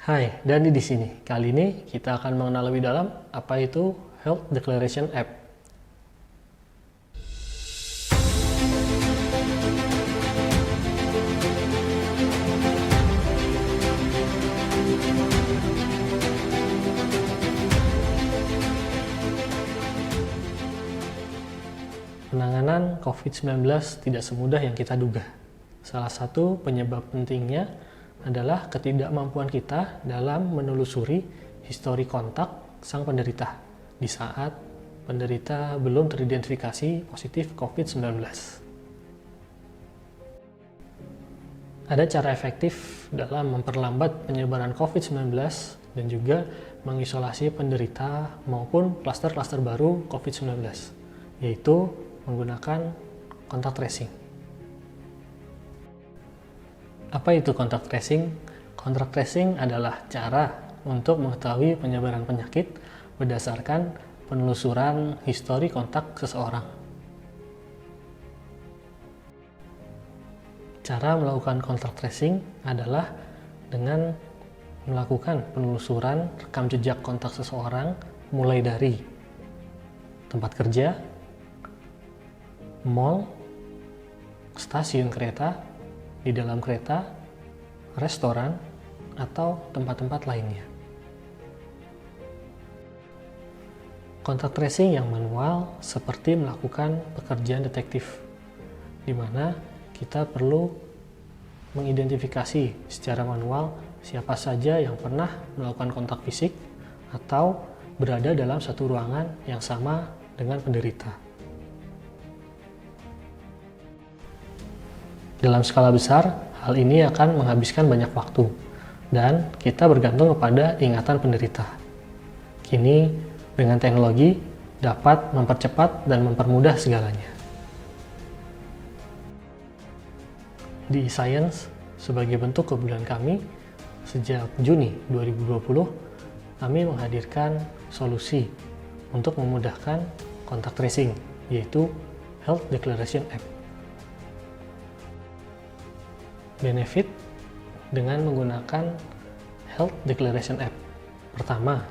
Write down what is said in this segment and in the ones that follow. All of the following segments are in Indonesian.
Hai, Dani di sini. Kali ini kita akan mengenal lebih dalam apa itu Health Declaration App. Penanganan COVID-19 tidak semudah yang kita duga. Salah satu penyebab pentingnya adalah ketidakmampuan kita dalam menelusuri histori kontak sang penderita di saat penderita belum teridentifikasi positif COVID-19. Ada cara efektif dalam memperlambat penyebaran COVID-19 dan juga mengisolasi penderita maupun klaster-klaster baru COVID-19, yaitu menggunakan kontak tracing. Apa itu kontak tracing? Kontak tracing adalah cara untuk mengetahui penyebaran penyakit berdasarkan penelusuran histori kontak seseorang. Cara melakukan kontak tracing adalah dengan melakukan penelusuran rekam jejak kontak seseorang mulai dari tempat kerja, mall, stasiun kereta, di dalam kereta, restoran, atau tempat-tempat lainnya. Kontak tracing yang manual seperti melakukan pekerjaan detektif, di mana kita perlu mengidentifikasi secara manual siapa saja yang pernah melakukan kontak fisik atau berada dalam satu ruangan yang sama dengan penderita. Dalam skala besar, hal ini akan menghabiskan banyak waktu, dan kita bergantung kepada ingatan penderita. Kini, dengan teknologi, dapat mempercepat dan mempermudah segalanya. Di eScience, sebagai bentuk kepedulian kami, sejak Juni 2020, kami menghadirkan solusi untuk memudahkan kontak tracing, yaitu Health Declaration App. Benefit dengan menggunakan Health Declaration App. Pertama,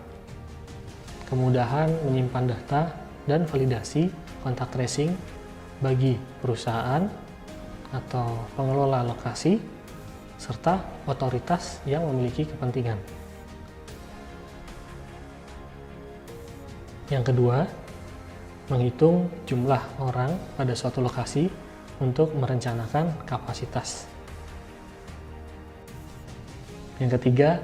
kemudahan menyimpan data dan validasi kontak tracing bagi perusahaan atau pengelola lokasi serta otoritas yang memiliki kepentingan. Yang kedua, menghitung jumlah orang pada suatu lokasi untuk merencanakan kapasitas. Yang ketiga,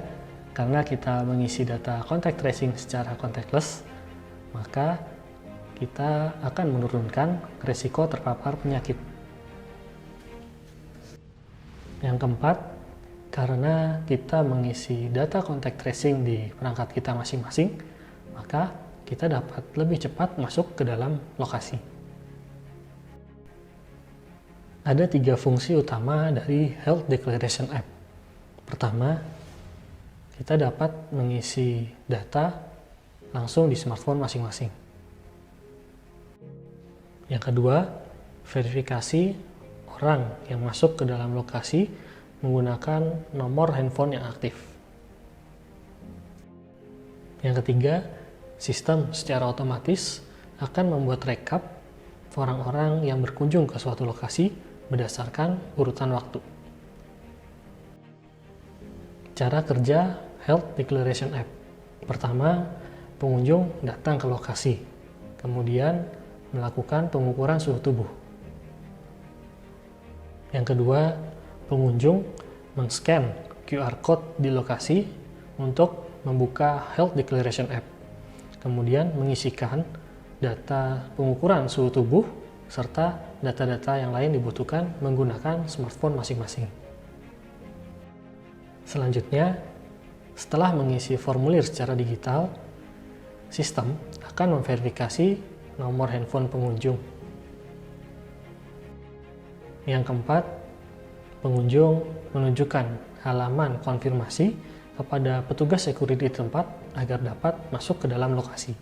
karena kita mengisi data contact tracing secara contactless, maka kita akan menurunkan risiko terpapar penyakit. Yang keempat, karena kita mengisi data contact tracing di perangkat kita masing-masing, maka kita dapat lebih cepat masuk ke dalam lokasi. Ada 3 fungsi utama dari Health Declaration App. Pertama, kita dapat mengisi data langsung di smartphone masing-masing. Yang kedua, verifikasi orang yang masuk ke dalam lokasi menggunakan nomor handphone yang aktif. Yang ketiga, sistem secara otomatis akan membuat rekap orang-orang yang berkunjung ke suatu lokasi berdasarkan urutan waktu. Cara kerja Health Declaration App. Pertama, pengunjung datang ke lokasi, kemudian melakukan pengukuran suhu tubuh. Yang kedua, pengunjung men-scan QR Code di lokasi untuk membuka Health Declaration App, kemudian mengisikan data pengukuran suhu tubuh serta data-data yang lain dibutuhkan menggunakan smartphone masing-masing. Selanjutnya, setelah mengisi formulir secara digital, sistem akan memverifikasi nomor handphone pengunjung. Yang keempat, pengunjung menunjukkan halaman konfirmasi kepada petugas security tempat agar dapat masuk ke dalam lokasi.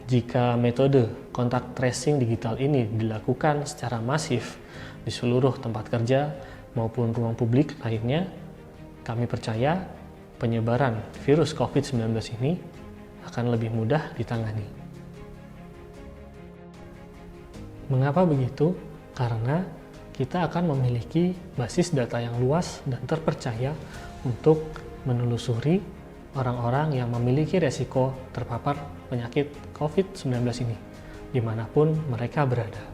Jika metode kontak tracing digital ini dilakukan secara masif di seluruh tempat kerja maupun ruang publik lainnya, Kami percaya penyebaran virus COVID-19 ini akan lebih mudah ditangani. Mengapa begitu? Karena kita akan memiliki basis data yang luas dan terpercaya untuk menelusuri orang-orang yang memiliki resiko terpapar penyakit COVID-19 ini, dimanapun mereka berada.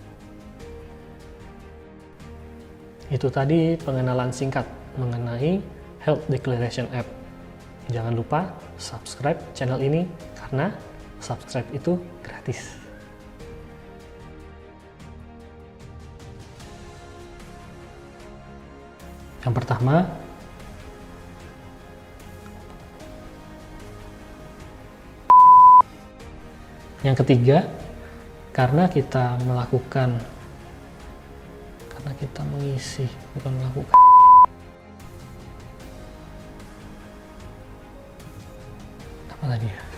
Itu tadi pengenalan singkat mengenai Health Declaration App. Jangan lupa subscribe channel ini karena subscribe itu gratis. Yang pertama, yang ketiga, karena kita mengisi, bukan melakukan. Apa tadi ya?